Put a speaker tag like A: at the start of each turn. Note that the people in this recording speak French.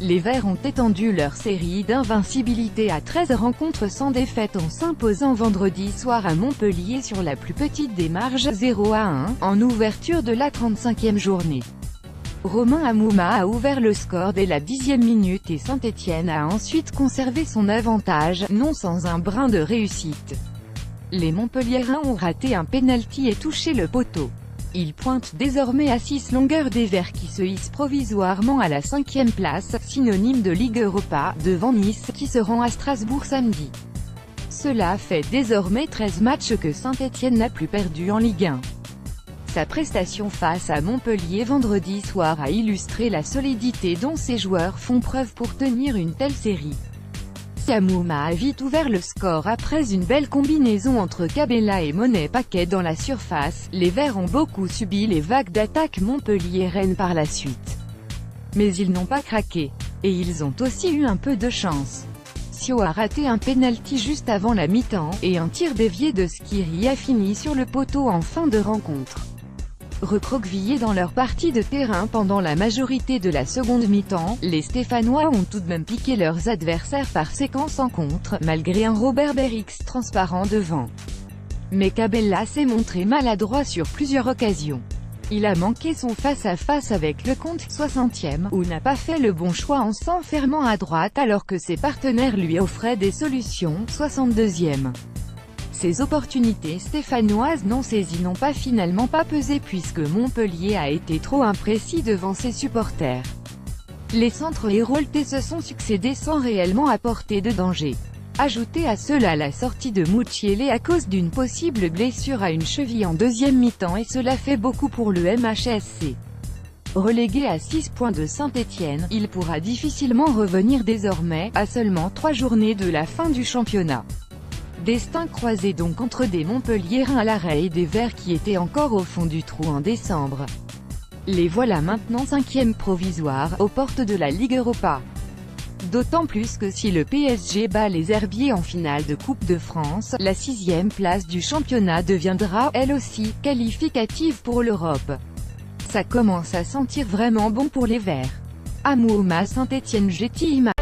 A: Les Verts ont étendu leur série d'invincibilité à 13 rencontres sans défaite en s'imposant vendredi soir à Montpellier sur la plus petite des marges 0-1, en ouverture de la 35e journée. Romain Hamouma a ouvert le score dès la 10e minute et Saint-Étienne a ensuite conservé son avantage, non sans un brin de réussite. Les Montpelliérains ont raté un pénalty et touché le poteau. Ils pointent désormais à 6 longueurs des Verts qui se hissent provisoirement à la 5e place, synonyme de Ligue Europa, devant Nice qui se rend à Strasbourg samedi. Cela fait désormais 13 matchs que Saint-Étienne n'a plus perdu en Ligue 1. Sa prestation face à Montpellier vendredi soir a illustré la solidité dont ses joueurs font preuve pour tenir une telle série. Hamouma a vite ouvert le score après une belle combinaison entre Cabella et Monet-Paquet dans la surface. Les Verts ont beaucoup subi les vagues d'attaque montpelliéraines par la suite. Mais ils n'ont pas craqué. Et ils ont aussi eu un peu de chance. Sio a raté un pénalty juste avant la mi-temps, et un tir dévié de Skiri a fini sur le poteau en fin de rencontre. Recroquevillés dans leur partie de terrain pendant la majorité de la seconde mi-temps, les Stéphanois ont tout de même piqué leurs adversaires par séquence en contre, malgré un Robert Berix transparent devant. Mais Cabella s'est montré maladroit sur plusieurs occasions. Il a manqué son face-à-face avec Lecomte 60e, ou n'a pas fait le bon choix en s'enfermant à droite alors que ses partenaires lui offraient des solutions 62e. Ces opportunités stéphanoises non saisies n'ont finalement pas pesé puisque Montpellier a été trop imprécis devant ses supporters. Les centres héroltés se sont succédés sans réellement apporter de danger. Ajoutez à cela la sortie de Mukiele à cause d'une possible blessure à une cheville en deuxième mi-temps et cela fait beaucoup pour le MHSC. Relégué à 6 points de Saint-Étienne, il pourra difficilement revenir désormais, à seulement 3 journées de la fin du championnat. Destin croisé donc entre des Montpelliérains à l'arrêt et des Verts qui étaient encore au fond du trou en décembre. Les voilà maintenant 5e provisoire, aux portes de la Ligue Europa. D'autant plus que si le PSG bat les Herbiers en finale de Coupe de France, la 6e place du championnat deviendra, elle aussi, qualificative pour l'Europe. Ça commence à sentir vraiment bon pour les Verts. Hamouma Saint-Étienne GT Image.